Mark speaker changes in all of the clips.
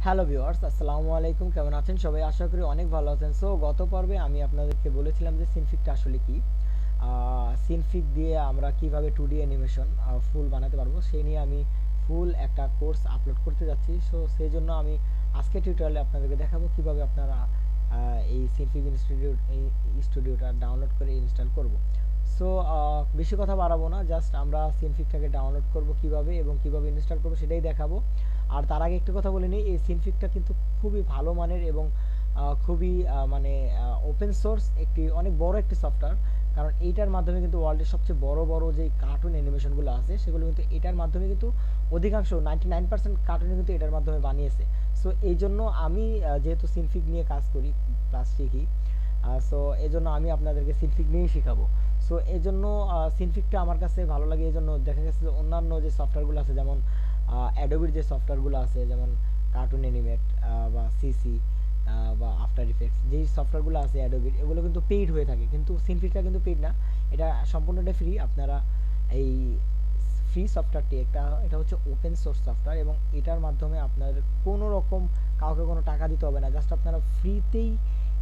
Speaker 1: Hello viewers, আসসালামু আলাইকুম। কেমন আছেন সবাই? আশা করি অনেক ভালো আছেন। সো গত পর্বে আমি আপনাদেরকে বলেছিলাম যে সিনফিগটা আসলে কি, সিনফিগ দিয়ে আমরা কিভাবে 2D অ্যানিমেশন ফুল বানাতে পারবো সেই নিয়ে আমি ফুল একটা কোর্স আপলোড করতে যাচ্ছি। সো সেই জন্য আমি আজকে টিউটোরিয়ালে আপনাদেরকে দেখাবো কিভাবে আপনারা এই সিনফিগ স্টুডিওটা ডাউনলোড করে ইনস্টল করব। সো বেশি কথা বাড়াবো না, জাস্ট আমরা সিনফিগটাকে ডাউনলোড করব কিভাবে এবং কিভাবে ইনস্টল করব সেটাই দেখাবো। আর তার আগে একটু কথা বলে নিই, এই সিনফিগটা কিন্তু খুবই ভালো মানের এবং খুবই মানে ওপেন সোর্স একটি অনেক বড় একটি সফটওয়্যার। কারণ এইটার মাধ্যমে কিন্তু ওয়ার্ল্ডের সবচেয়ে বড় বড় যে কার্টুন অ্যানিমেশনগুলো আছে সেগুলো কিন্তু এটার মাধ্যমে কিন্তু অধিকাংশ 99% কার্টুনই কিন্তু এটার মাধ্যমে বানিয়েছে। সো এই জন্য আমি যেহেতু সিনফিগ নিয়ে কাজ করি, ক্লাস শিখি, সো এই জন্য আমি আপনাদেরকে সিনফিগ নিয়েই শেখাবো। সো এই জন্য সিনফিগটা আমার কাছে ভালো লাগে। এই জন্য দেখা গেছে যে অন্যান্য যে সফটওয়্যারগুলো আছে, যেমন অ্যাডোবির যে সফটওয়্যারগুলো আছে, যেমন কার্টুন অ্যানিমেট বা সিসি বা আফটার ইফেক্টস, যেই সফটওয়্যারগুলো আছে অ্যাডোবির, এগুলো কিন্তু পেইড হয়ে থাকে, কিন্তু সিনফিগটা কিন্তু পেইড না। এটা সম্পূর্ণটা ফ্রি। আপনারা এই ফ্রি সফটওয়্যারটি এটা হচ্ছে ওপেন সোর্স সফটওয়্যার এবং এটার মাধ্যমে আপনার কোনো রকম কাউকে কোনো টাকা দিতে হবে না। জাস্ট আপনারা ফ্রিতেই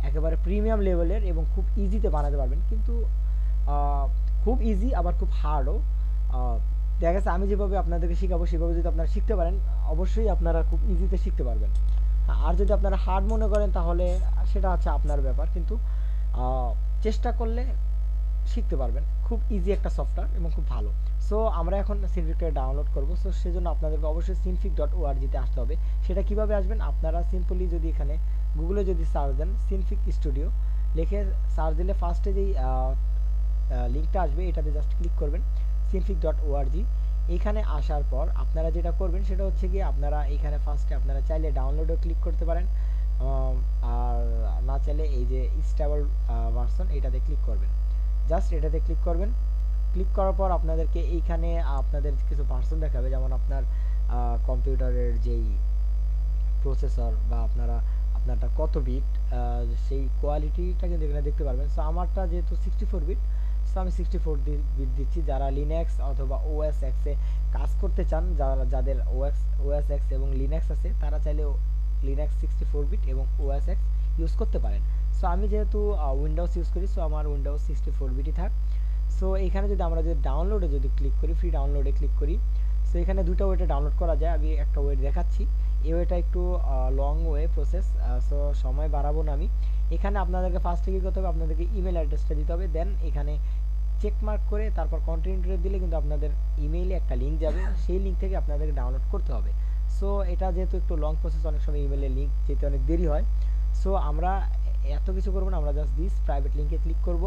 Speaker 1: একেবারে প্রিমিয়াম লেভেলের এবং খুব ইজিতে বানাতে পারবেন। কিন্তু খুব ইজি আবার খুব হার্ডও। দেখা গেছে আমি যেভাবে আপনাদেরকে শেখাবো সেভাবে যদি আপনারা শিখতে পারেন, অবশ্যই আপনারা খুব ইজিতে শিখতে পারবেন। আর যদি আপনারা হার্ড মনে করেন তাহলে সেটা হচ্ছে আপনার ব্যাপার, কিন্তু আহ, চেষ্টা করলে শিখতে পারবেন। খুব ইজি একটা সফটওয়্যার এবং খুব ভালো। সো আমরা এখন সিনফিগটা ডাউনলোড করব। সো সেজন্য আপনাদেরকে অবশ্যই synfig.org-তে আসতে হবে। সেটা কিভাবে আসবেন? আপনারা সিম্পলি যদি এখানে গুগলে যদি সার্চ দেন সিনফিগ স্টুডিও লিখে সার্চ দিলে ফার্স্টে যেই লিঙ্কটা আসবে এটাতে জাস্ট ক্লিক করবেন, synfig.org। এইখানে আসার পর আপনারা যেটা করবেন সেটা হচ্ছে কি, আপনারা এখানে ফার্স্টে আপনারা চাইলে ডাউনলোডও ক্লিক করতে পারেন, আর না চাইলে এই যে স্টেবল ভার্সন এটাতে ক্লিক করবেন। জাস্ট এটাতে ক্লিক করবেন। ক্লিক করার পর আপনাদেরকে এইখানে আপনাদের কিছু ভার্সন দেখাবে, যেমন আপনার কম্পিউটারের যেই প্রসেসর বা আপনারটা কত বিট, সেই কোয়ালিটিটা কিন্তু এখানে দেখতে পারবেন। সো আমারটা যেহেতু 64 বিট, সো আমি 64 বিট দিচ্ছি। যারা লিনাক্স অথবা ওএস এক্সে কাজ করতে চান, যাদের ওএস এক্স এবং লিনাক্স আছে, তারা চাইলে লিনাক্স 64 বিট এবং ওএস এক্স ইউজ করতে পারেন। সো আমি যেহেতু উইন্ডোজ ইউজ করি, সো আমার উইন্ডোজ 64 বিটই থাক। সো এখানে যদি আমরা যদি ডাউনলোডে যদি ক্লিক করি, ফ্রি ডাউনলোডে ক্লিক করি, সো এখানে দুটো ওয়েতে ডাউনলোড করা যায়। আমি একটা ওয়ে দেখাচ্ছি। এই ওয়েটা একটু লং ওয়ে প্রসেস, সো সময় বাড়াবো না আমি। এখানে আপনাদেরকে ফার্স্টে কী করতে হবে, আপনাদেরকে ইমেল অ্যাড্রেসটা দিতে হবে। দেন এখানে চেক মার্ক করে তারপর কন্টিনিউ দিলে কিন্তু আপনাদের ইমেইলে একটা লিঙ্ক যাবে, সেই লিঙ্ক থেকে আপনাদেরকে ডাউনলোড করতে হবে। সো এটা যেহেতু একটু লং প্রসেস, অনেক সময় ইমেলের লিঙ্ক যেতে অনেক দেরি হয়। সো আমরা এত কিছু করবো না, আমরা জাস্ট দিস প্রাইভেট লিঙ্কে ক্লিক করব।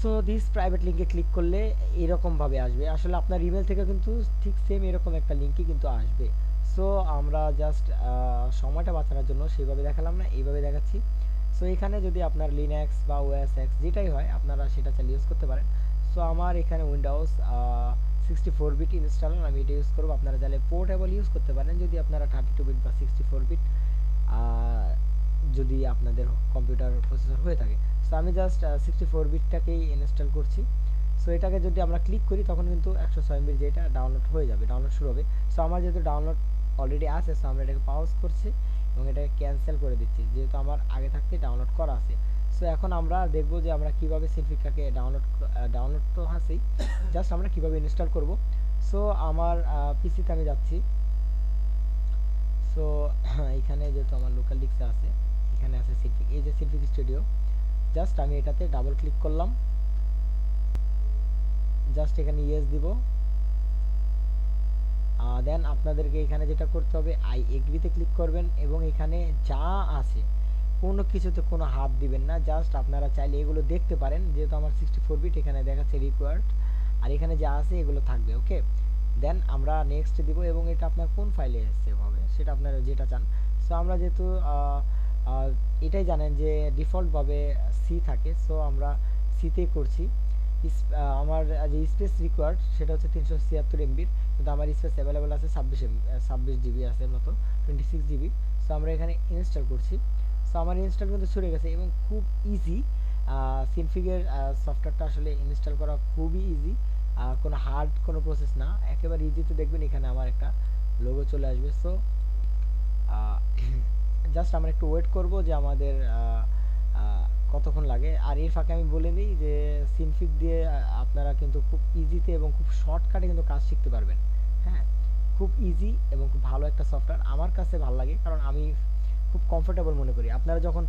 Speaker 1: সো দিস প্রাইভেট লিঙ্কে ক্লিক করলে এরকমভাবে আসবে। আসলে আপনার ইমেল থেকে কিন্তু ঠিক সেম এরকম একটা লিঙ্কই কিন্তু আসবে। সো আমরা জাস্ট সময়টা বাঁচানোর জন্য সেইভাবে দেখালাম না, এইভাবে দেখাচ্ছি। সো এখানে যদি আপনার লিনাক্স বা ওএস এক্স যেটাই হয় আপনারা সেটা চালিয়ে ইউজ করতে পারেন। সো আমার এখানে উইন্ডোজ 64 বিট ইনস্টলার, আমি এটা ইউজ করবো। আপনারা চাইলে পোর্টেবল ইউজ করতে পারেন যদি আপনারা 32 বিট বা 64 বিট যদি আপনাদের কম্পিউটার প্রসেসর হয়ে থাকে। সো আমি জাস্ট 64 বিটটাকেই ইনস্টল করছি। সো এটাকে যদি আমরা ক্লিক করি তখন কিন্তু 106 MB যেটা ডাউনলোড হয়ে যাবে, ডাউনলোড শুরু হবে। সো আমার যেহেতু ডাউনলোড অলরেডি আছে, সো আমরা এটাকে পাউজ করছি এবং এটাকে ক্যান্সেল করে দিচ্ছি, যেহেতু আমার আগে থাকতে ডাউনলোড করা আছে। সো এখন আমরা দেখব যে আমরা কিভাবে সিনফিগটাকে ডাউনলোড তো আছেই, জাস্ট আমরা কিভাবে ইনস্টল করব। সো আমার পিসিতে আমি যাচ্ছি। সো এখানে যেহেতু আমার লোকাল ডিস্কে আছে, এখানে আছে সিনফিগ, এই যে সিনফিগ স্টুডিও, জাস্ট আমি এটাতে ডাবল ক্লিক করলাম। জাস্ট এখানে ইয়েস দিব। দেন আপনাদেরকে এখানে যেটা করতে হবে, আই এগ্রিতে ক্লিক করবেন এবং এখানে যা আছে কোনো কিছুতে কোনো হাত দিবেন না। জাস্ট আপনারা চাইলে এগুলো দেখতে পারেন, যেহেতু আমার 64 বিট এখানে দেখাচ্ছে রিকোয়ার্ড, আর এখানে যা আছে এগুলো থাকবে। ওকে, দেন আমরা নেক্সট দিব এবং এটা আপনার কোন ফাইলে সেভ হবে সেটা আপনারা যেটা চান। সো আমরা যেহেতু এটাই জানেন যে ডিফল্টভাবে সি থাকে, সো আমরা সিতেই করছি। আমার যে স্পেস রিকোয়ার্ড সেটা হচ্ছে 376 MB, কিন্তু আমার স্পেস অ্যাভেলেবেল আছে 26 GB আছে মতো, 26 GB। সো আমরা এখানে ইনস্টল করছি। সো আমার ইনস্টল কিন্তু ছুটে গেছে এবং খুব ইজি। সিনফিগের সফটওয়্যারটা আসলে ইনস্টল করা খুবই ইজি, কোনো হার্ড কোনো প্রসেস না, একেবারে ইজিতে দেখবেন এখানে আমার একটা লোগো চলে আসবে। সো জাস্ট আমরা একটু ওয়েট করব যে আমাদের কতক্ষণ লাগে। আর এর ফাঁকে আমি বলে নিই যে সিনফিক দিয়ে আপনারা কিন্তু খুব ইজিতে এবং খুব শর্টকাটে কিন্তু কাজ শিখতে পারবেন। হ্যাঁ, খুব ইজি এবং খুব ভালো একটা সফটওয়্যার আমার কাছে ভালো লাগে, কারণ আমি খুব কমফোর্টেবল মনে করি। আপনারা যখন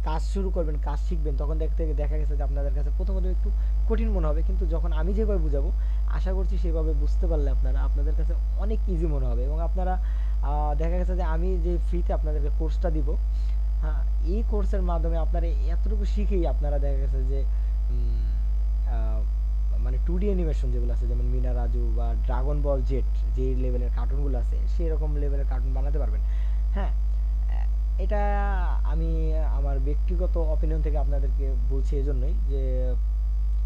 Speaker 1: কাজ শুরু করবেন, কাজ শিখবেন, তখন দেখা গেছে যে আপনাদের কাছে প্রথমত একটু কঠিন মনে হবে, কিন্তু যখন আমি যেভাবে বুঝাবো আশা করছি সেভাবে বুঝতে পারলে আপনাদের কাছে অনেক ইজি মনে হবে। এবং আপনারা দেখা গেছে যে আমি যে ফ্রিতে আপনাদেরকে কোর্সটা দিব, হ্যাঁ, এই কোর্সের মাধ্যমে আপনারা এতটুকু শিখেই আপনারা দেখা গেছে যে উম, আহ, মানে 2D অ্যানিমেশন যেগুলো আছে, যেমন মিনা রাজু বা ড্রাগন বল জেট, যে লেভেলের কার্টুনগুলো আছে সেই রকম লেভেলের কার্টুন বানাতে পারবেন। হ্যাঁ, এটা আমি আমার ব্যক্তিগত অপিনিয়ন থেকে আপনাদেরকে বলছি এজন্যই যে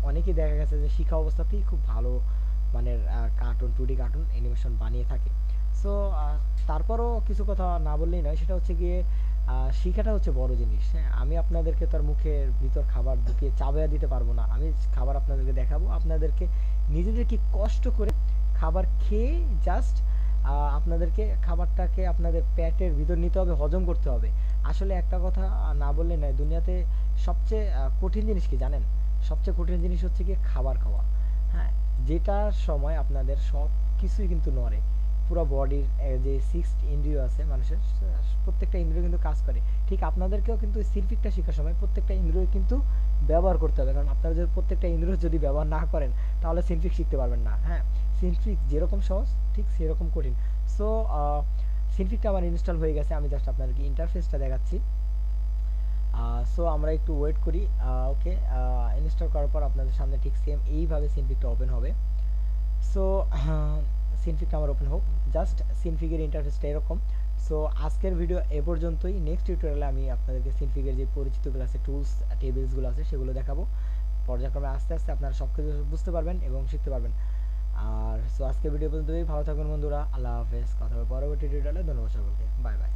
Speaker 1: অনেকেই দেখা গেছে যে শিখা অবস্থাতেই খুব ভালো মানের কার্টুন, 2D কার্টুন অ্যানিমেশন বানিয়ে থাকে। সো তারপরও কিছু কথা না বললেই নয়, সেটা হচ্ছে গিয়ে শিখাটা হচ্ছে বড় জিনিস। হ্যাঁ, আমি আপনাদেরকে তার মুখের ভিতর খাবার ঢুকিয়ে চাবাইয়া দিতে পারবো না। আমি খাবার আপনাদেরকে দেখাবো, আপনাদেরকে নিজেদেরকে কষ্ট করে খাবার খেয়ে জাস্ট আপনাদেরকে খাবারটাকে আপনাদের পেটের ভিতর নিতে হবে, হজম করতে হবে। আসলে একটা কথা না বললে নয়, দুনিয়াতে সবচেয়ে কঠিন জিনিস কি জানেন? সবচেয়ে কঠিন জিনিস হচ্ছে গিয়ে খাবার খাওয়া। হ্যাঁ, যেটার সময় আপনাদের সব কিছুই কিন্তু নড়ে। পুরো বডির যে 6 ইন্দ্রিয় আছে মানুষের, প্রত্যেকটা ইন্দ্রিয় কিন্তু কাজ করে। ঠিক আপনাদেরকেও কিন্তু সিলফিকটা শেখার সময় প্রত্যেকটা ইন্দ্রিয় কিন্তু ব্যবহার করতে হবে, কারণ আপনারা যদি প্রত্যেকটা ইন্দ্রিয় যদি ব্যবহার না করেন তাহলে সিলফিক শিখতে পারবেন না। হ্যাঁ, সিলফিক যেরকম সহজ ঠিক সেরকম কঠিন। সো সিলফিকটা আমার ইনস্টল হয়ে গেছে, আমি জাস্ট আপনাদেরকে ইন্টারফেসটা দেখাচ্ছি। সো আমরা একটু ওয়েট করি। ওকে, ইনস্টল করার পর আপনাদের সামনে ঠিক সেম এইভাবে সিনফিকটা ওপেন হবে। সো সিনফিকটা আমার ওপেন হোক। জাস্ট সিনফিকের ইন্টারফেসটা এরকম। সো আজকের ভিডিও এ পর্যন্তই। নেক্সট টিউটোরিয়ালে আমি আপনাদেরকে সিনফিকের যে পরিচিতগুলো আছে, টুলস টেবিলসগুলো আছে, সেগুলো দেখাবো। পর্যায়ক্রমে আস্তে আস্তে আপনারা সব কিছু বুঝতে পারবেন এবং শিখতে পারবেন। আর সো আজকের ভিডিও পর্যন্তই। ভালো থাকবেন বন্ধুরা, আল্লাহ হাফেজ। কথা হবে পরবর্তী টিউটোরিয়ালে। ধন্যবাদ সকলকে, বাই বাই।